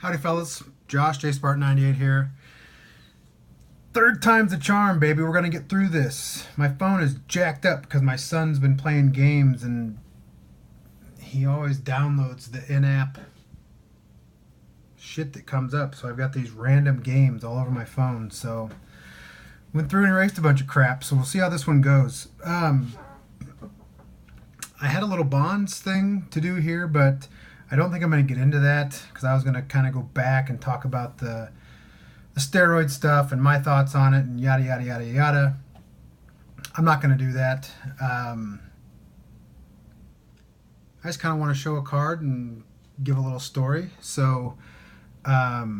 Howdy, fellas. Josh, Spartan98 here. Third time's a charm, baby. We're going to get through this. My phone is jacked up because my son's been playing games and he always downloads the in-app shit that comes up. So I've got these random games all over my phone. So went through and erased a bunch of crap. So we'll see how this one goes. I had a little bonds thing to do here, but I don't think I'm going to get into that because I was going to kind of go back and talk about the steroid stuff and my thoughts on it and yada yada yada yada. I'm not going to do that. I just kind of want to show a card and give a little story. So, yeah,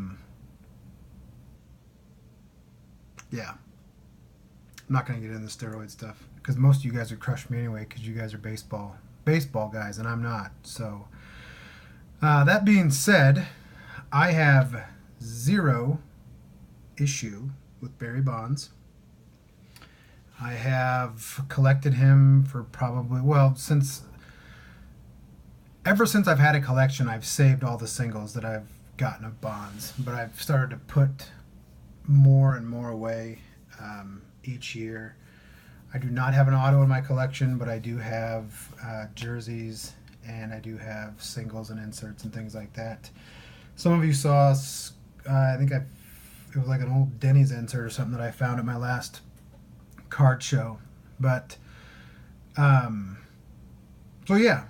I'm not going to get into the steroid stuff because most of you guys would crush me anyway because you guys are baseball guys and I'm not. So, that being said, I have zero issue with Barry Bonds. I have collected him for probably, ever since I've had a collection, I've saved all the singles that I've gotten of Bonds, but I've started to put more and more away each year. I do not have an auto in my collection, but I do have jerseys, and I do have singles and inserts and things like that. Some of you saw, I think it was like an old Denny's insert or something that I found at my last card show. But, so yeah,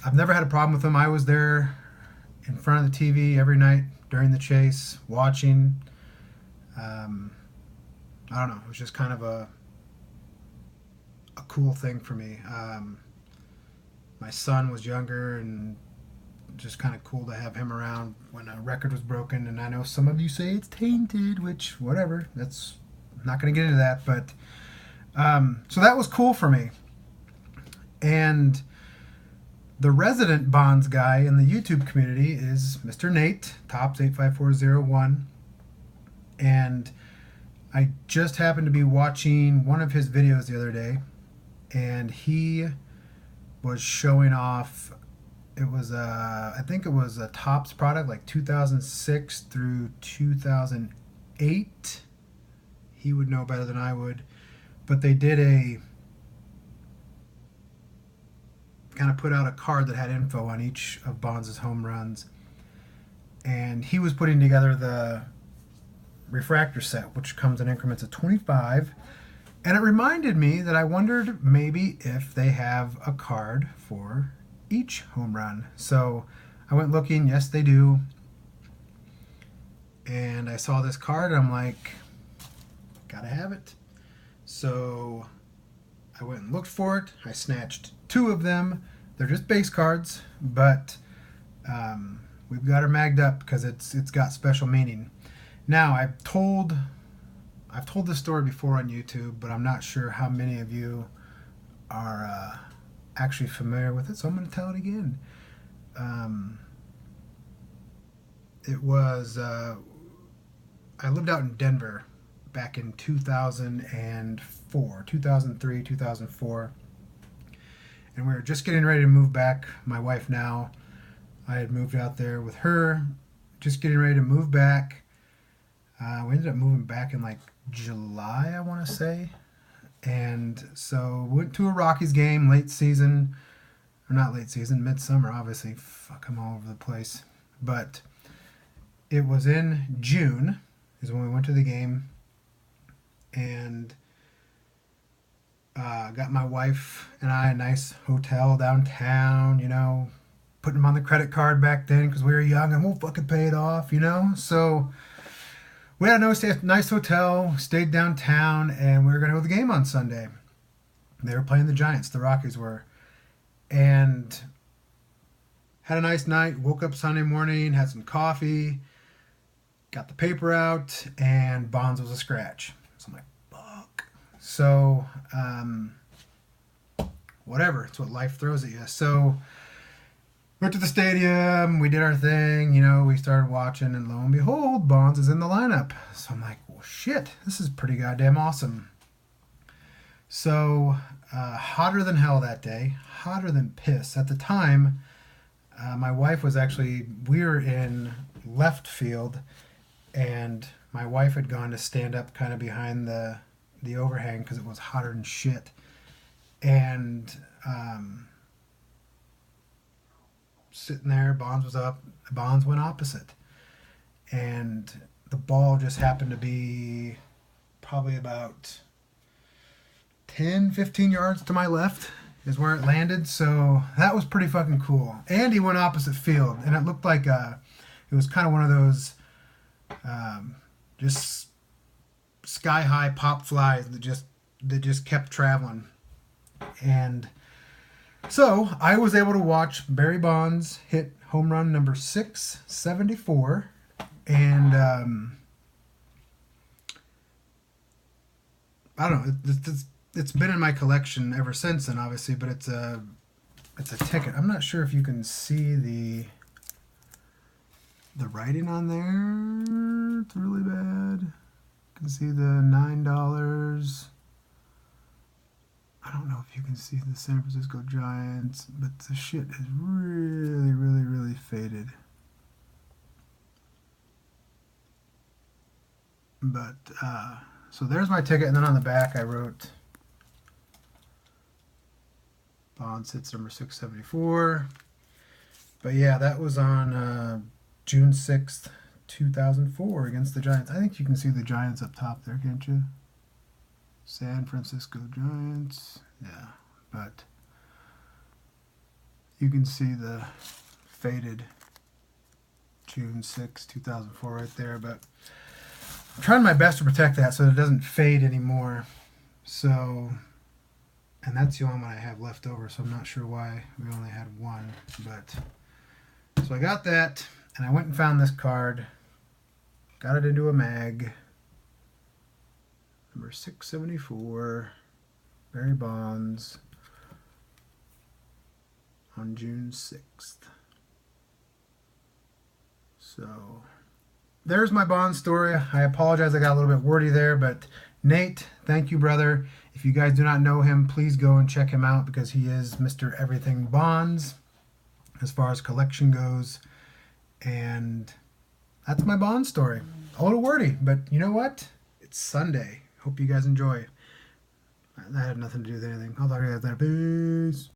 I've never had a problem with them. I was there in front of the TV every night during the chase, watching. I don't know, it was just kind of a cool thing for me. My son was younger and just kind of cool to have him around when a record was broken. And I know some of you say it's tainted, which whatever, that's I'm not going to get into that, but so that was cool for me. And the resident Bonds guy in the YouTube community is Mr. Nate, Topps85401, and I just happened to be watching one of his videos the other day, and he was showing off, it was I think it was a Topps product like 2006 through 2008. He would know better than I would, but they did kind of put out a card that had info on each of Bonds' home runs, and he was putting together the refractor set, which comes in increments of 25. And it reminded me that I wondered maybe if they have a card for each home run. So I went looking. Yes, they do. And I saw this card and I'm like, gotta have it. So I went and looked for it. I snatched two of them. They're just base cards, but we've got her magged up because it's got special meaning. Now, I've told this story before on YouTube, but I'm not sure how many of you are actually familiar with it, so I'm going to tell it again. It was, I lived out in Denver back in 2003, 2004, and we were just getting ready to move back. My wife now, I had moved out there with her, just getting ready to move back. We ended up moving back in like July, I want to say. And so went to a Rockies game, late season, or not late season, midsummer, obviously. Fuck, I'm all over the place. But it was in June is when we went to the game, and got my wife and I a nice hotel downtown, putting them on the credit card back then because we were young and we'll fucking pay it off, So we had a nice hotel, stayed downtown, and we were going to go to the game on Sunday. They were playing the Giants, the Rockies were. And had a nice night, woke up Sunday morning, had some coffee, got the paper out, and Bonds was a scratch. So I'm like, fuck. So, whatever, it's what life throws at you. So, went to the stadium, we did our thing, we started watching, and lo and behold, Bonds is in the lineup. So I'm like, well, shit, this is pretty goddamn awesome. So, hotter than hell that day, hotter than piss. At the time, my wife was actually, we were in left field, and my wife had gone to stand up kind of behind the overhang because it was hotter than shit. And sitting there, Bonds was up, Bonds went opposite, and the ball just happened to be probably about 10-15 yards to my left is where it landed. So that was pretty fucking cool. And he went opposite field, and it looked like it was kind of one of those just sky high pop flies that just kept traveling. And so I was able to watch Barry Bonds hit home run number 674, and I don't know. It's been in my collection ever since then, obviously, but it's a ticket. I'm not sure if you can see the writing on there. It's really bad. You can see the $9. I don't know if you can see the San Francisco Giants, but the shit is really, really, really faded. But, so there's my ticket, and then on the back I wrote Bonds hits number 674. But yeah, that was on June 6th, 2004 against the Giants. I think you can see the Giants up top there, can't you? San Francisco Giants. Yeah, but you can see the faded June 6, 2004 right there. But I'm trying my best to protect that so it doesn't fade anymore. So, and that's the only one I have left over, so I'm not sure why we only had one. But, so I got that, and I went and found this card. Got it into a mag. Number 674, Barry Bonds, on June 6th. So, there's my Bond story. I apologize I got a little bit wordy there, but Nate, thank you, brother. If you guys do not know him, please go and check him out because he is Mr. Everything Bonds as far as collection goes. And that's my Bond story. A little wordy, but you know what? It's Sunday. Hope you guys enjoy. That had nothing to do with anything. I'll talk to you guys later. Peace.